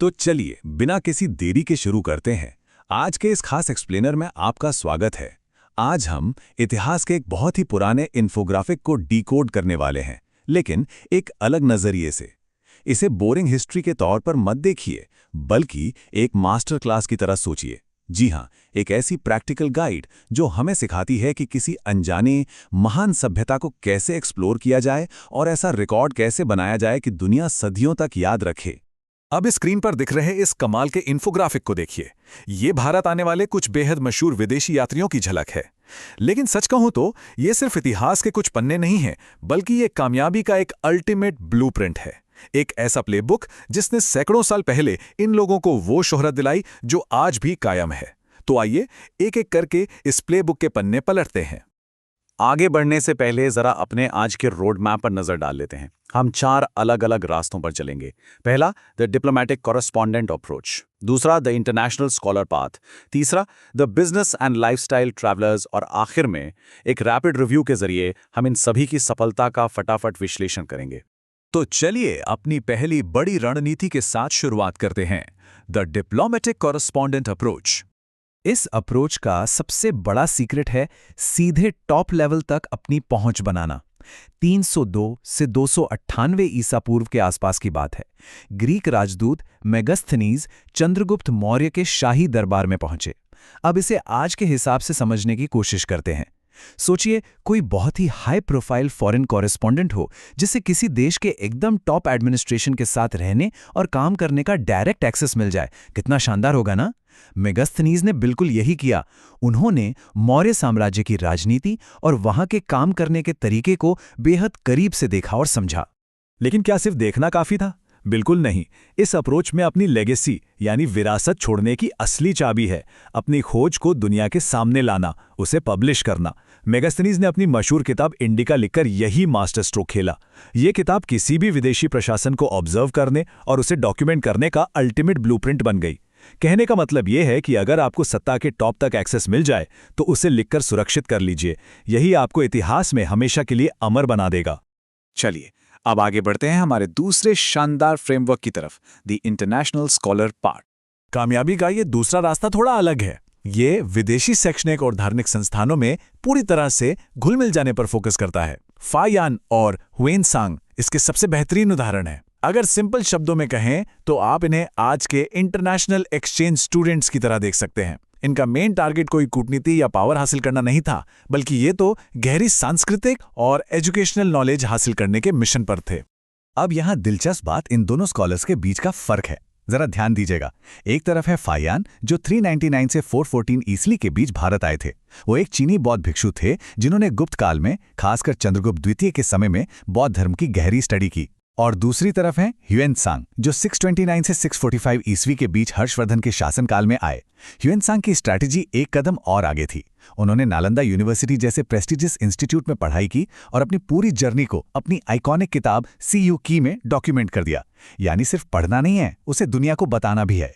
तो चलिए बिना किसी देरी के शुरू करते हैं। आज के इस खास एक्सप्लेनर में आपका स्वागत है। आज हम इतिहास के एक बहुत ही पुराने इन्फोग्राफिक को डिकोड करने वाले हैं, लेकिन एक अलग नजरिए से। इसे बोरिंग हिस्ट्री के तौर पर मत देखिए, बल्कि एक मास्टर क्लास की तरह सोचिए। जी हाँ, एक ऐसी प्रैक्टिकल गाइड जो हमें सिखाती है कि किसी अनजाने महान सभ्यता को कैसे एक्सप्लोर किया जाए और ऐसा रिकॉर्ड कैसे बनाया जाए कि दुनिया सदियों तक याद रखे। अब इस स्क्रीन पर दिख रहे इस कमाल के इन्फोग्राफिक को देखिए। ये भारत आने वाले कुछ बेहद मशहूर विदेशी यात्रियों की झलक है। लेकिन सच कहूं तो ये सिर्फ इतिहास के कुछ पन्ने नहीं हैं, बल्कि ये कामयाबी का एक अल्टीमेट ब्लूप्रिंट है। एक ऐसा प्लेबुक जिसने सैकड़ों साल पहले इन लोगों को वो शोहरत दिलाई जो आज भी कायम है। तो आइए एक एक करके इस प्लेबुक के पन्ने पलटते हैं। आगे बढ़ने से पहले जरा अपने आज के रोड मैप पर नजर डाल लेते हैं। हम 4 अलग अलग रास्तों पर चलेंगे। पहला, द डिप्लोमैटिक कॉरेस्पॉन्डेंट अप्रोच। दूसरा, द इंटरनेशनल स्कॉलर पाथ। तीसरा, the business and lifestyle travellers. और आखिर में एक रैपिड रिव्यू के जरिए हम इन सभी की सफलता का फटाफट विश्लेषण करेंगे। तो चलिए अपनी पहली बड़ी रणनीति के साथ शुरुआत करते हैं, द डिप्लोमैटिक कॉरेस्पॉन्डेंट अप्रोच। इस अप्रोच का सबसे बड़ा सीक्रेट है सीधे टॉप लेवल तक अपनी पहुंच बनाना। 302 से 298 ईसा पूर्व के आसपास की बात है। ग्रीक राजदूत मेगास्थनीज चंद्रगुप्त मौर्य के शाही दरबार में पहुंचे। अब इसे आज के हिसाब से समझने की कोशिश करते हैं। सोचिए, कोई बहुत ही हाई प्रोफाइल फॉरेन कॉरेस्पॉन्डेंट हो जिसे किसी देश के एकदम टॉप एडमिनिस्ट्रेशन के साथ रहने और काम करने का डायरेक्ट एक्सेस मिल जाए। कितना शानदार होगा ना? मेगास्थनीज ने बिल्कुल यही किया। उन्होंने मौर्य साम्राज्य की राजनीति और वहां के काम करने के तरीके को बेहद करीब से देखा और समझा। लेकिन क्या सिर्फ देखना काफी था? बिल्कुल नहीं। इस अप्रोच में अपनी लेगेसी यानी विरासत छोड़ने की असली चाबी है। अपनी खोज को दुनिया के सामने लाना, उसे पब्लिश करना। मेगास्थनीज ने अपनी मशहूर किताब इंडिका लिखकर यही मास्टर स्ट्रोक खेला। ये किताब किसी भी विदेशी प्रशासन को ऑब्जर्व करने और उसे डॉक्यूमेंट करने का अल्टीमेट ब्लूप्रिंट बन गई। कहने का मतलब यह है कि अगर आपको सत्ता के टॉप तक एक्सेस मिल जाए तो उसे लिखकर सुरक्षित कर लीजिए। यही आपको इतिहास में हमेशा के लिए अमर बना देगा। चलिए अब आगे बढ़ते हैं हमारे दूसरे शानदार फ्रेमवर्क की तरफ, द इंटरनेशनल स्कॉलर पार्ट। कामयाबी का ये दूसरा रास्ता थोड़ा अलग है। ये विदेशी शैक्षणिक और धार्मिक संस्थानों में पूरी तरह से घुल मिल जाने पर फोकस करता है। फायान और हुएनसांग इसके सबसे बेहतरीन उदाहरण है। अगर सिंपल शब्दों में कहें तो आप इन्हें आज के इंटरनेशनल एक्सचेंज स्टूडेंट्स की तरह देख सकते हैं। इनका मेन टारगेट कोई कूटनीति या पावर हासिल करना नहीं था, बल्कि ये तो गहरी सांस्कृतिक और एजुकेशनल नॉलेज हासिल करने के मिशन पर थे। अब यहाँ दिलचस्प बात इन दोनों स्कॉलर्स के बीच का फर्क है। जरा ध्यान दीजिएगा। एक तरफ है फायान, जो 399 से 414 ईस्वी के बीच भारत आए थे। वो एक चीनी बौद्ध भिक्षु थे जिन्होंने गुप्त काल में, खासकर चंद्रगुप्त द्वितीय के समय में, बौद्ध धर्म की गहरी स्टडी की। और दूसरी तरफ हैं ह्यूएनसांग, जो 629 से 645 ईस्वी के बीच हर्षवर्धन के शासनकाल में आए। ह्यूएनसांग की स्ट्रैटेजी एक कदम और आगे थी। उन्होंने नालंदा यूनिवर्सिटी जैसे प्रेस्टिजियस इंस्टीट्यूट में पढ़ाई की और अपनी पूरी जर्नी को अपनी आइकॉनिक किताब सीयू की में डॉक्यूमेंट कर दिया। यानी सिर्फ पढ़ना नहीं है, उसे दुनिया को बताना भी है।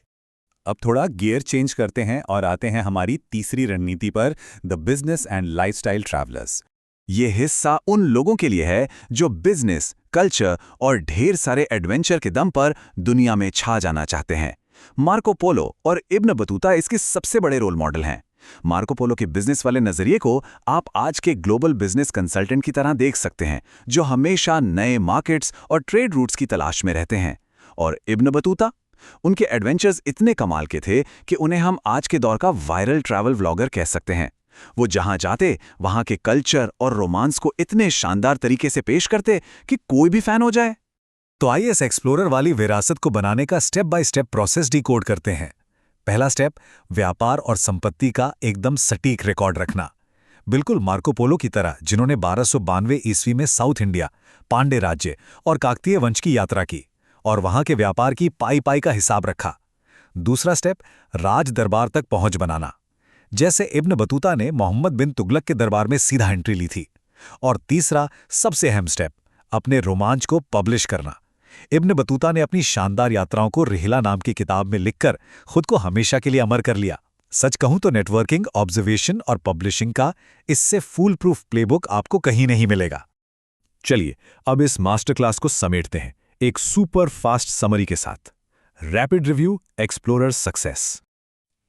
अब थोड़ा गियर चेंज करते हैं और आते हैं हमारी तीसरी रणनीति पर, the business and lifestyle travellers. ये हिस्सा उन लोगों के लिए है जो बिजनेस, कल्चर और ढेर सारे एडवेंचर के दम पर दुनिया में छा जाना चाहते हैं। मार्को पोलो और इब्न बतूता इसके सबसे बड़े रोल मॉडल हैं। मार्को पोलो के बिजनेस वाले नजरिए को आप आज के ग्लोबल बिजनेस कंसल्टेंट की तरह देख सकते हैं, जो हमेशा नए मार्केट्स और ट्रेड रूट्स की तलाश में रहते हैं। और इब्न बतूता, उनके एडवेंचर्स इतने कमाल के थे कि उन्हें हम आज के दौर का वायरल ट्रैवल व्लॉगर कह सकते हैं। वो जहां जाते वहां के कल्चर और रोमांस को इतने शानदार तरीके से पेश करते कि कोई भी फैन हो जाए। तो आइए इस एक्सप्लोरर वाली विरासत को बनाने का step by step process decode करते हैं। पहला स्टेप, व्यापार और संपत्ति का एकदम सटीक रिकॉर्ड रखना। बिल्कुल मार्को पोलो की तरह, जिन्होंने 1292 ईस्वी में साउथ इंडिया, पांडे राज्य और काकतीय वंश की यात्रा की और वहां के व्यापार की पाई पाई का हिसाब रखा। दूसरा स्टेप, राज दरबार तक पहुंच बनाना, जैसे इब्न बतूता ने मोहम्मद बिन तुगलक के दरबार में सीधा एंट्री ली थी। और तीसरा, सबसे अहम स्टेप, अपने रोमांच को पब्लिश करना। इब्न बतूता ने अपनी शानदार यात्राओं को रिहला नाम की किताब में लिखकर खुद को हमेशा के लिए अमर कर लिया। सच कहूं तो नेटवर्किंग, ऑब्जर्वेशन और पब्लिशिंग का इससे फूल प्रूफ प्लेबुक आपको कहीं नहीं मिलेगा। चलिए अब इस मास्टर क्लास को समेटते हैं एक सुपर फास्ट समरी के साथ। Rapid review, explorer success.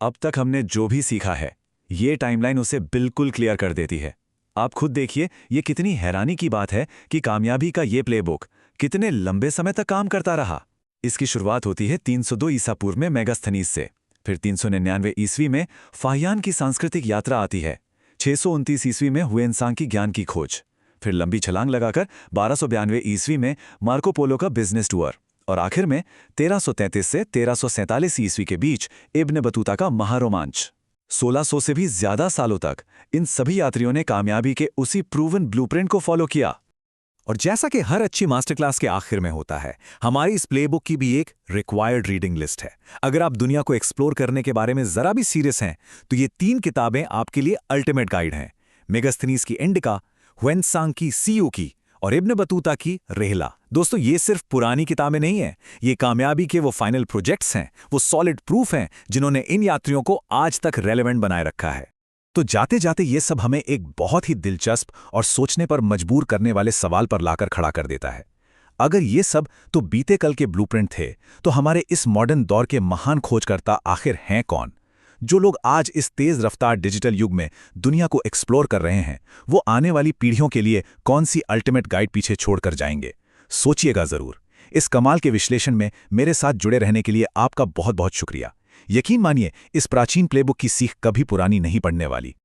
अब तक हमने जो भी सीखा है, ये टाइमलाइन उसे बिल्कुल क्लियर कर देती है। आप खुद देखिए, ये कितनी हैरानी की बात है कि कामयाबी का ये प्लेबुक कितने लंबे समय तक काम करता रहा। इसकी शुरुआत होती है 302 ईसा पूर्व में मेगास्थनीज से। फिर 399 ईस्वी में फाहियान की सांस्कृतिक यात्रा आती है। 629 ईस्वी में हुएनसांग की ज्ञान की खोज। फिर लंबी छलांग लगाकर 1292 ईस्वी में मार्को पोलो का बिजनेस टूर। और आखिर में 1333 से 1347 ईस्वी के बीच इब्न बतूता का महारोमांच। 1600 से भी ज्यादा सालों तक इन सभी यात्रियों ने कामयाबी के उसी प्रूवन ब्लूप्रिंट को फॉलो किया। और जैसा कि हर अच्छी मास्टर क्लास के आखिर में होता है, हमारी इस प्लेबुक की भी एक रिक्वायर्ड रीडिंग लिस्ट है। अगर आप दुनिया को एक्सप्लोर करने के बारे में जरा भी सीरियस हैं, तो ये 3 किताबें आपके लिए अल्टीमेट गाइड हैं। मेगास्थनीज की इंडिका, हुएनसांग की सीयू की और इब्न बतूता की रेहला। दोस्तों, ये सिर्फ पुरानी किताबें नहीं हैं, ये कामयाबी के वो फाइनल प्रोजेक्ट्स हैं, वो सॉलिड प्रूफ हैं जिन्होंने इन यात्रियों को आज तक रेलेवेंट बनाए रखा है। तो जाते जाते ये सब हमें एक बहुत ही दिलचस्प और सोचने पर मजबूर करने वाले सवाल पर लाकर खड़ा कर देता है। अगर ये सब तो बीते कल के ब्लूप्रिंट थे, तो हमारे इस मॉडर्न दौर के महान खोजकर्ता आखिर हैं कौन? जो लोग आज इस तेज रफ्तार डिजिटल युग में दुनिया को एक्सप्लोर कर रहे हैं, वो आने वाली पीढ़ियों के लिए कौन सी अल्टीमेट गाइड पीछे छोड़कर जाएंगे? सोचिएगा जरूर। इस कमाल के विश्लेषण में मेरे साथ जुड़े रहने के लिए आपका बहुत बहुत शुक्रिया। यकीन मानिए, इस प्राचीन प्लेबुक की सीख कभी पुरानी नहीं पड़ने वाली।